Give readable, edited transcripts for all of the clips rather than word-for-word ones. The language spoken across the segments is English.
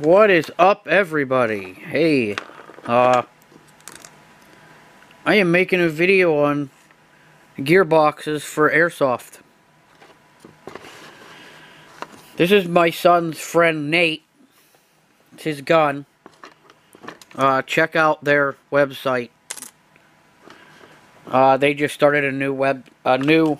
What is up, everybody? Hey, I am making a video on gearboxes for AIRSOFT. This is my son's friend Nate. It's his gun. Check out their website. They just started a new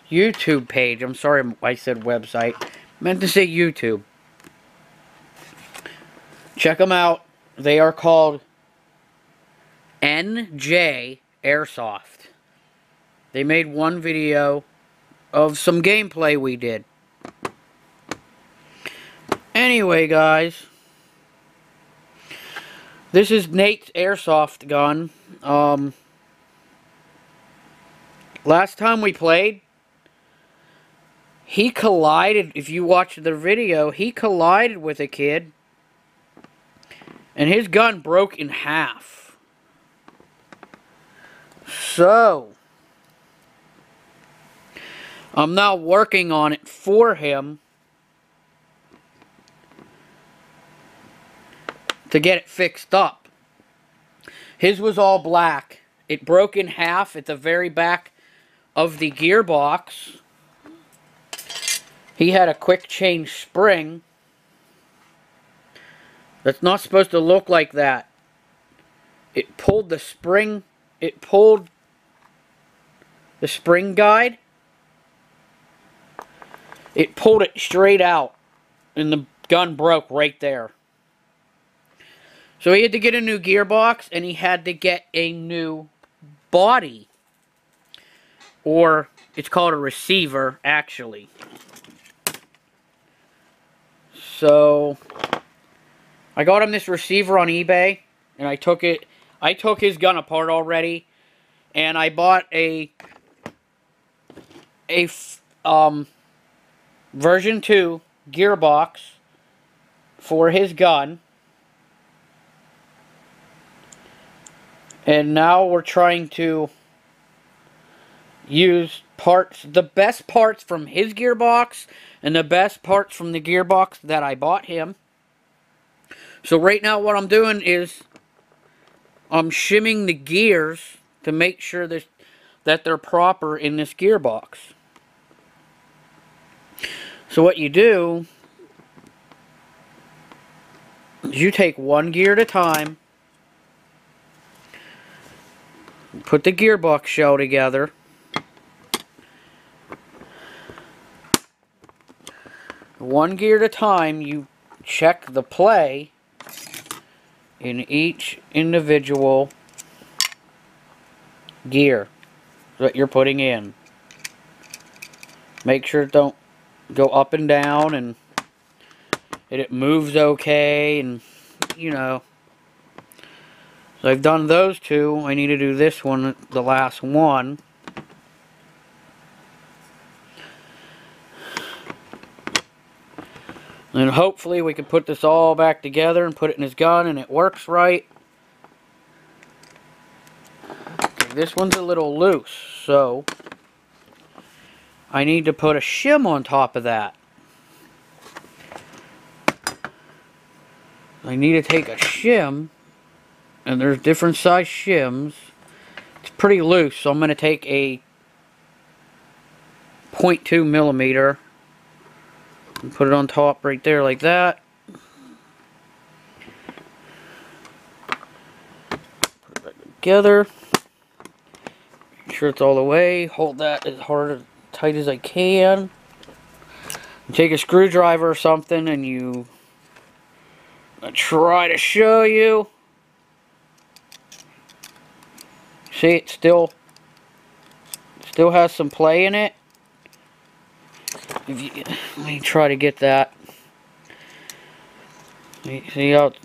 YouTube page. I'm sorry I said website. Meant to say YouTube. Check them out. They are called NJ AIRSOFT. They made one video of some gameplay we did. Anyway, guys, this is Nate's AIRSOFT gun. Last time we played, he collided. If you watched the video, he collided with a kid, and his gun broke in half. So, I'm now working on it for him to get it fixed up. His was all black. It broke in half at the very back of the gearbox. He had a quick change spring. That's not supposed to look like that. It pulled the spring. It pulled the spring guide. It pulled it straight out, and the gun broke right there. So he had to get a new gearbox, and he had to get a new body. Or, it's called a receiver, actually. So, I got him this receiver on eBay, and I took his gun apart already, and I bought a version 2 gearbox for his gun. And now we're trying to use parts, the best parts from his gearbox and the best parts from the gearbox that I bought him. So right now what I'm doing is I'm shimming the gears to make sure that they're proper in this gearbox. So what you do is you take one gear at a time, put the gearbox shell together, one gear at a time. You check the play in each individual gear that you're putting in. Make sure it don't go up and down, and it moves okay, and you know. So I've done those two. I need to do this one, the last one. And hopefully we can put this all back together and put it in his gun and it works right. Okay, this one's a little loose, so I need to put a shim on top of that. I need to take a shim, and there's different size shims. It's pretty loose, so I'm going to take a 0.2 millimeter and put it on top right there like that. Put it back together. Make sure it's all the way. Hold that as hard and tight as I can. You take a screwdriver or something, and you try to show you. See, it still has some play in it. Let me try to get that. See how it's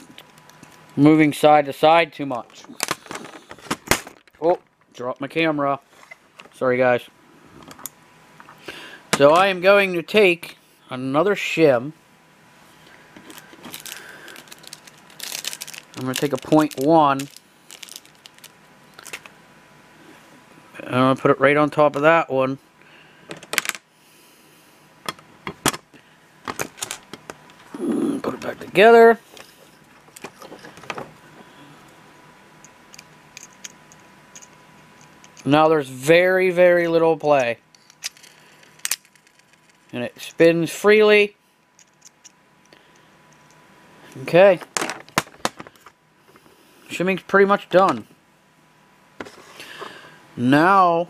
moving side to side too much. Oh, dropped my camera. Sorry, guys. So I am going to take another shim. I'm going to take a 0.1. I'm going to put it right on top of that one. Put it back together. Now there's very, very little play. And it spins freely. Okay. Shimming's pretty much done. Now,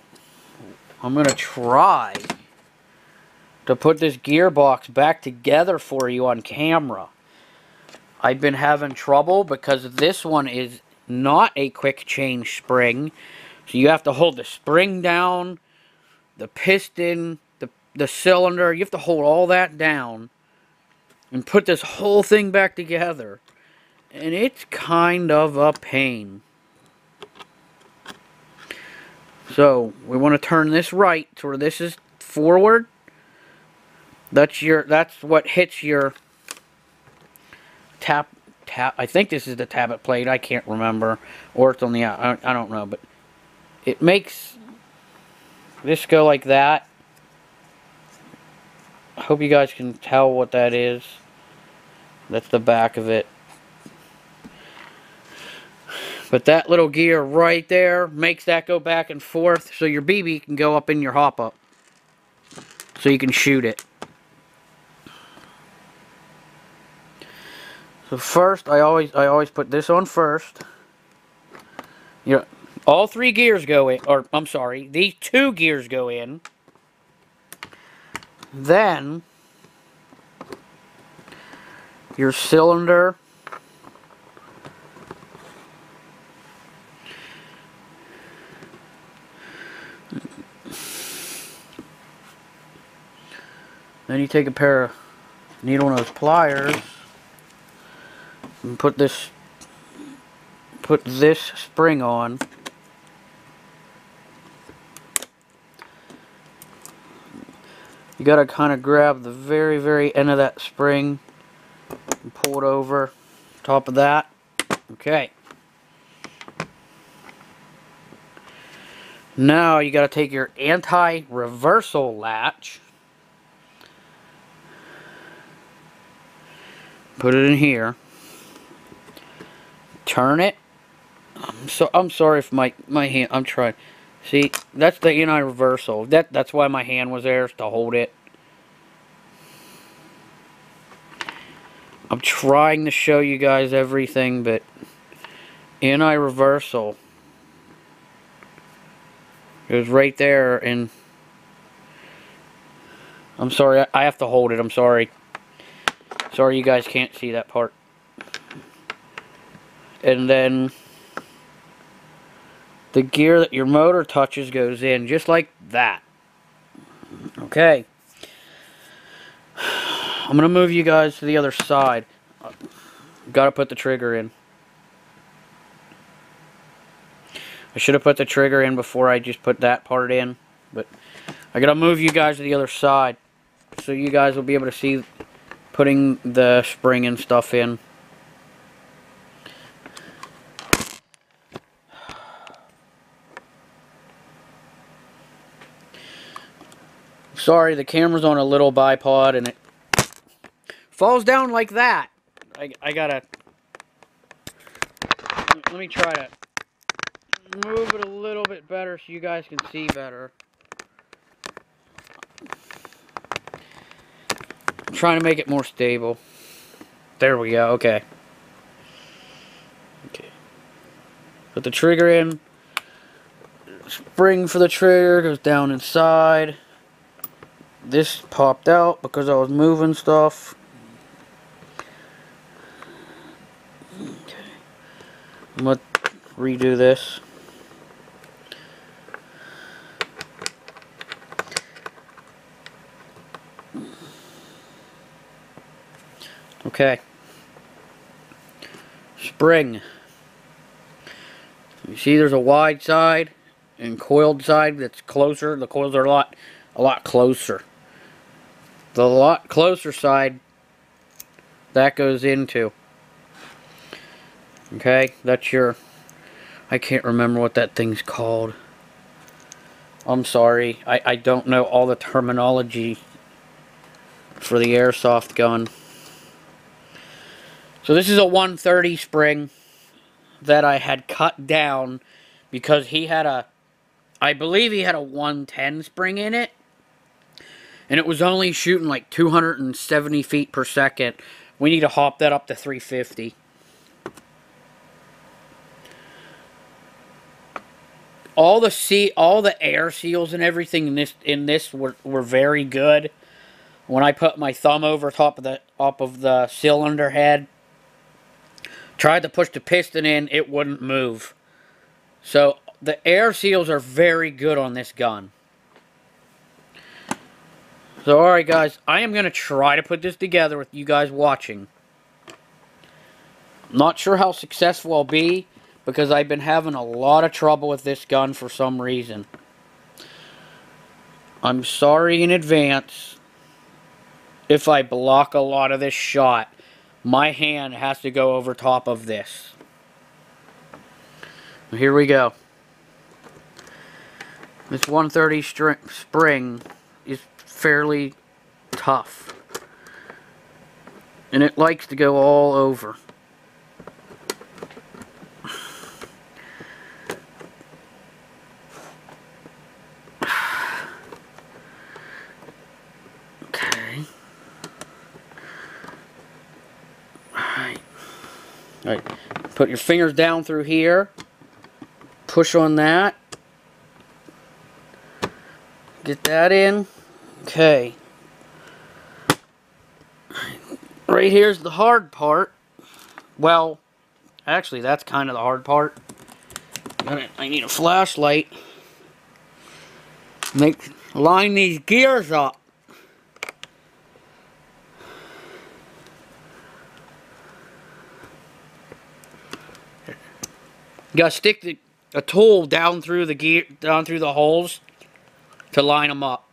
I'm going to try to put this gearbox back together for you on camera. I've been having trouble because this one is not a quick change spring. So you have to hold the spring down, the piston, the cylinder. You have to hold all that down and put this whole thing back together. And it's kind of a pain. So we want to turn this right to where this is forward. That's what hits your tap. I think this is the tablet plate. I can't remember, or it's on the I don't know, but it makes this go like that. I hope you guys can tell what that is. That's the back of it. But that little gear right there makes that go back and forth, so your BB can go up in your hop-up, so you can shoot it. So first, I always put this on first. You know, all three gears go in, or I'm sorry, these two gears go in. Then your cylinder. Then you take a pair of needle nose pliers and put this spring on. You gotta kind of grab the very, very end of that spring and pull it over top of that. Okay. Now you gotta take your anti-reversal latch, put it in here, turn it. I'm sorry if my hand. I'm trying. See, that's the anti-reversal. That's why my hand was there, to hold it. I'm trying to show you guys everything, but anti-reversal goes right there, and I'm sorry, I have to hold it. I'm sorry. Sorry you guys can't see that part. And then the gear that your motor touches goes in, just like that. Okay. I'm going to move you guys to the other side. Got to put the trigger in. I should have put the trigger in before I just put that part in. But I got to move you guys to the other side, so you guys will be able to see putting the spring and stuff in. Sorry, the camera's on a little bipod and it falls down like that. I gotta... Let me try to move it a little bit better so you guys can see better. I'm trying to make it more stable. There we go, okay. Okay. Put the trigger in. Spring for the trigger goes down inside. This popped out because I was moving stuff. Okay. I'm going to redo this. Okay. Spring. You see there's a wide side and coiled side that's closer. The coils are a lot closer. The lot closer side that goes into. Okay, that's your... I can't remember what that thing's called. I'm sorry. I don't know all the terminology for the airsoft gun. So this is a 130 spring that I had cut down because he had a I believe he had a 110 spring in it. And it was only shooting like 270 feet per second. We need to hop that up to 350. All the air seals and everything in this were very good. When I put my thumb over top of the cylinder head, tried to push the piston in, it wouldn't move. So the air seals are very good on this gun. So alright guys, I am going to try to put this together with you guys watching. Not sure how successful I'll be, because I've been having a lot of trouble with this gun for some reason. I'm sorry in advance if I block a lot of this shot. My hand has to go over top of this. Here we go. This 130 spring is fairly tough. And it likes to go all over. Alright, put your fingers down through here, push on that, get that in. Okay, right here's the hard part. Well, actually that's kind of the hard part. I need a flashlight. Line these gears up. You gotta stick a tool down through the holes to line them up.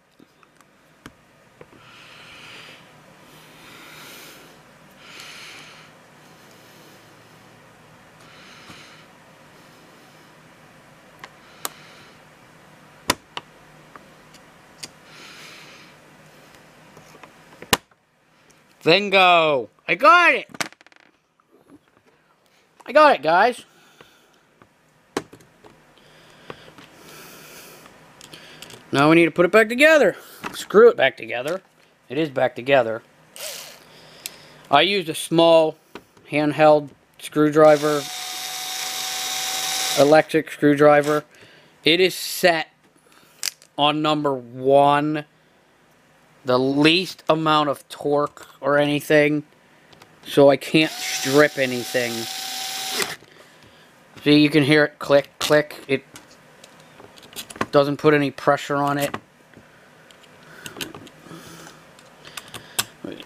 Then go. I got it. I got it, guys. Now we need to put it back together. Screw it back together. It is back together. I used a small handheld screwdriver, electric screwdriver. It is set on number 1, the least amount of torque or anything, so I can't strip anything. See, you can hear it click, click. It doesn't put any pressure on it.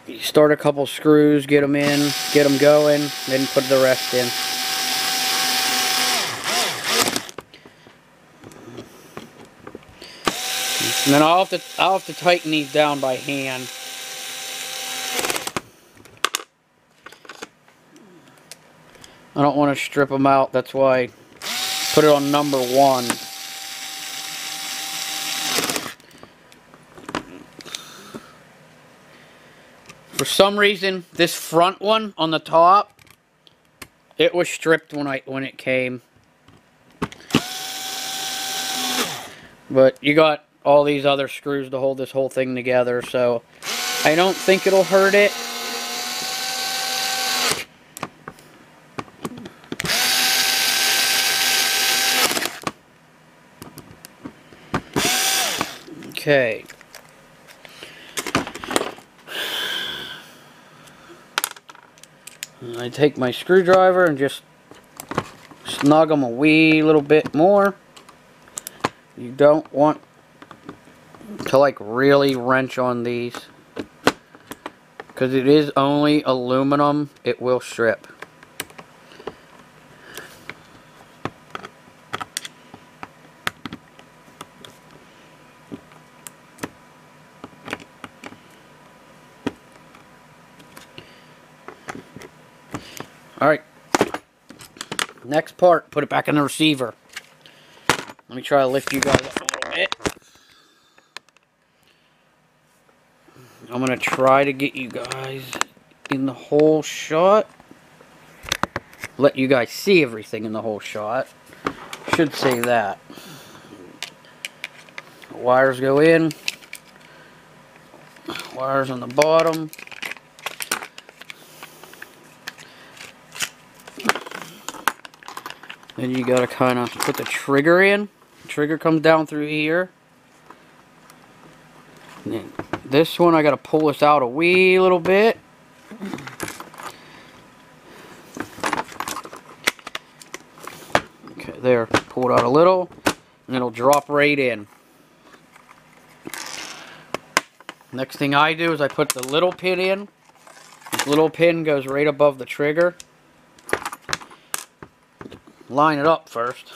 You start a couple screws, get them in, get them going, then put the rest in. And then I'll have to tighten these down by hand. I don't want to strip them out, that's why I put it on number 1. For some reason, this front one on the top, it was stripped when it came. But you got all these other screws to hold this whole thing together, so I don't think it'll hurt it. Okay. I take my screwdriver and just snug them a wee little bit more. You don't want to like really wrench on these, because it is only aluminum. It will strip. Alright, next part, put it back in the receiver. Let me try to lift you guys up a little bit. I'm going to try to get you guys in the whole shot. Let you guys see everything in the whole shot. Should say that. Wires go in. Wires on the bottom. Then you gotta kind of put the trigger in. The trigger comes down through here. And then this one I gotta pull this out a wee little bit. Okay, there. Pull it out a little, and it'll drop right in. Next thing I do is I put the little pin in. This little pin goes right above the trigger. Line it up first.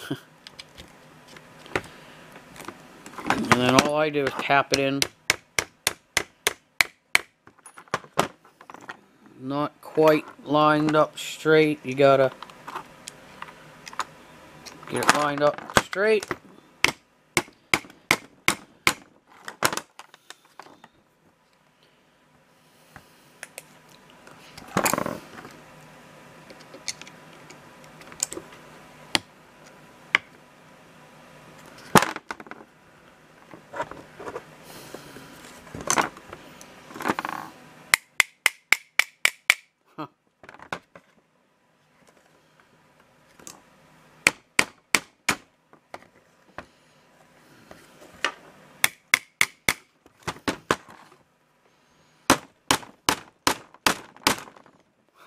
And then all I do is tap it in. Not quite lined up straight. You gotta get it lined up straight.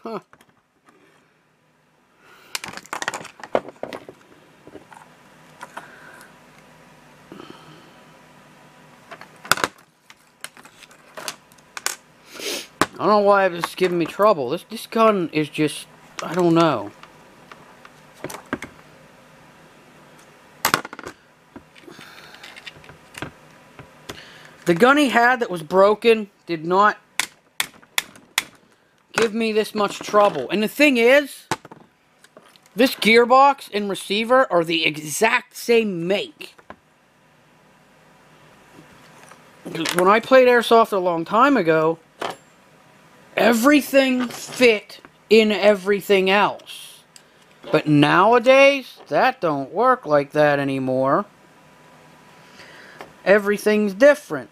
Huh. I don't know why it's giving me trouble. This gun is just, I don't know. The gun he had that was broken did not give me this much trouble. And the thing is, this gearbox and receiver are the exact same make. When I played Airsoft a long time ago, everything fit in everything else. But nowadays, that don't work like that anymore. Everything's different.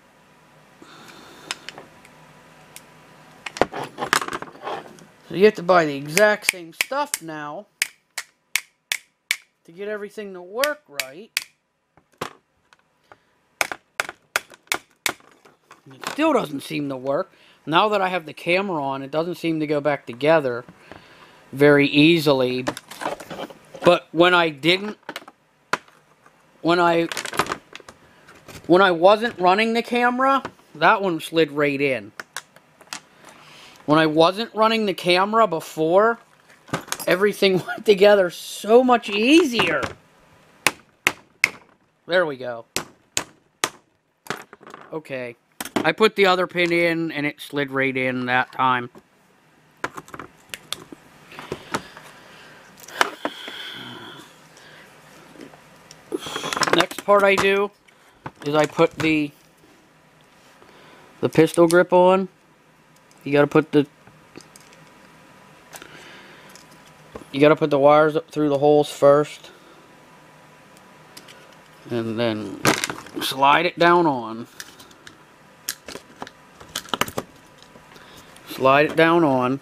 So you have to buy the exact same stuff now to get everything to work right. And it still doesn't seem to work. Now that I have the camera on, it doesn't seem to go back together very easily. But when I didn't, when I wasn't running the camera, that one slid right in. When I wasn't running the camera before, everything went together so much easier. There we go. Okay. I put the other pin in and it slid right in that time. Next part I do is I put the pistol grip on. You gotta put the wires up through the holes first. And then slide it down on. Slide it down on.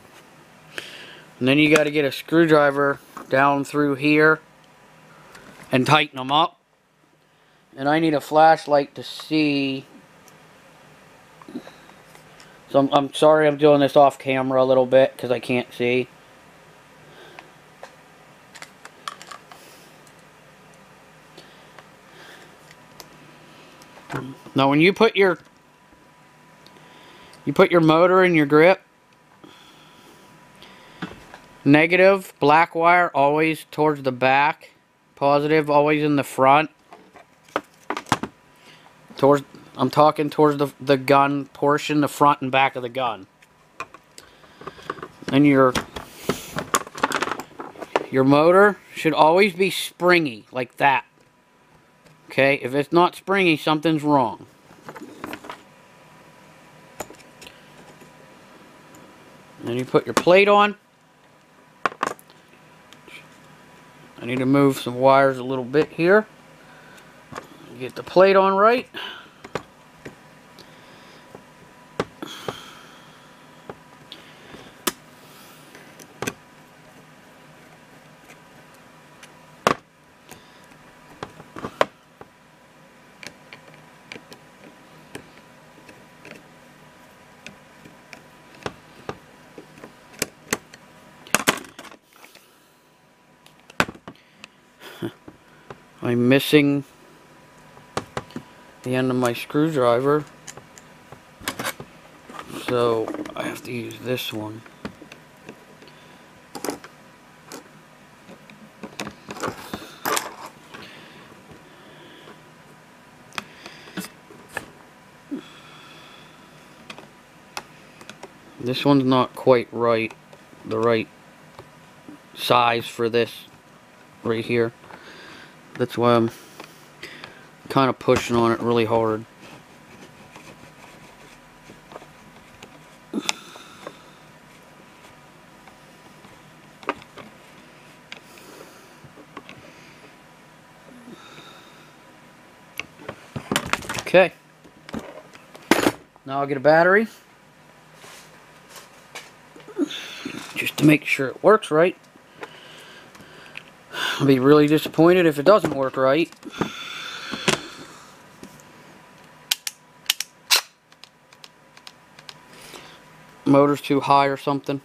And then you gotta get a screwdriver down through here and tighten them up. And I need a flashlight to see. So I'm sorry I'm doing this off camera a little bit because I can't see. Now when you put your motor in your grip, negative black wire always towards the back, positive always in the front. I'm talking towards the gun portion, the front and back of the gun. And your motor should always be springy, like that. Okay, if it's not springy, something's wrong. Then you put your plate on. I need to move some wires a little bit here. Get the plate on right. I'm missing the end of my screwdriver, so I have to use this one. This one's not quite right, the right size for this right here. That's why I'm kind of pushing on it really hard. Okay. Now I'll get a battery. Just to make sure it works right. I'll be really disappointed if it doesn't work right. Motor's too high or something.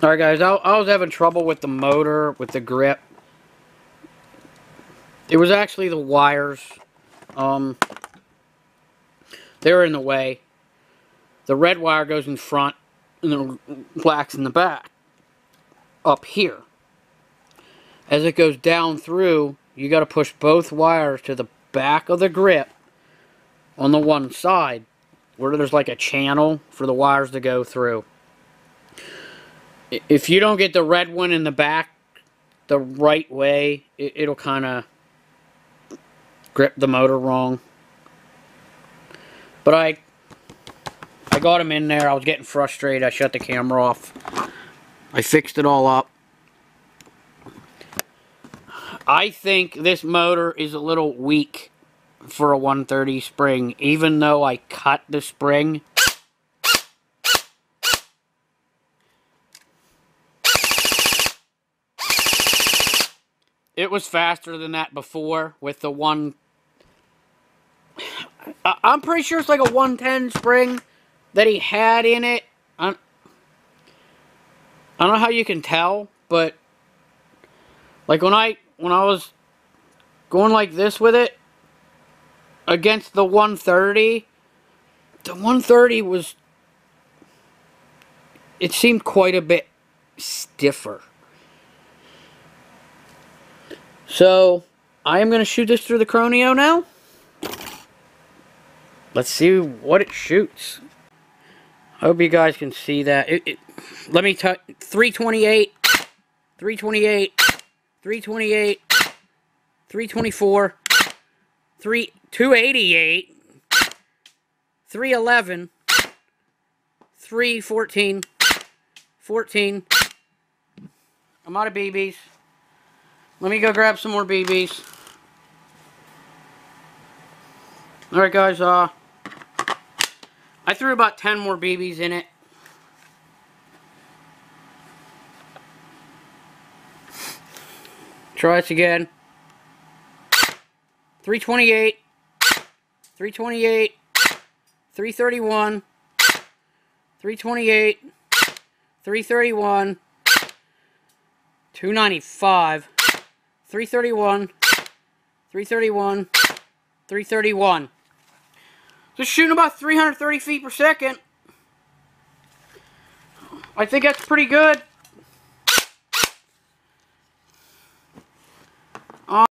Alright guys, I was having trouble with the motor, with the grip. It was actually the wires. They were in the way. The red wire goes in front and the black's in the back. Up here. As it goes down through, you got to push both wires to the back of the grip on the one side where there's like a channel for the wires to go through. If you don't get the red one in the back the right way, it'll kind of grip the motor wrong. But I got him in there. I was getting frustrated. I shut the camera off. I fixed it all up. I think this motor is a little weak for a 130 spring, even though I cut the spring. It was faster than that before with the one. I'm pretty sure it's like a 110 spring that he had in it. I don't know how you can tell, but like when I was going like this with it against the 130, the 130 was, it seemed quite a bit stiffer. So I am going to shoot this through the Crono now. Let's see what it shoots. I hope you guys can see that. Let me touch 328, 328, 328, 324, 288, 311, 314, 14. I'm out of BBs. Let me go grab some more BBs. Alright guys, I threw about 10 more BBs in it. Try this again. 328, 328, 331, 328, 331, 295, 331, 331, 331. Just shooting about 330 feet per second. I think that's pretty good.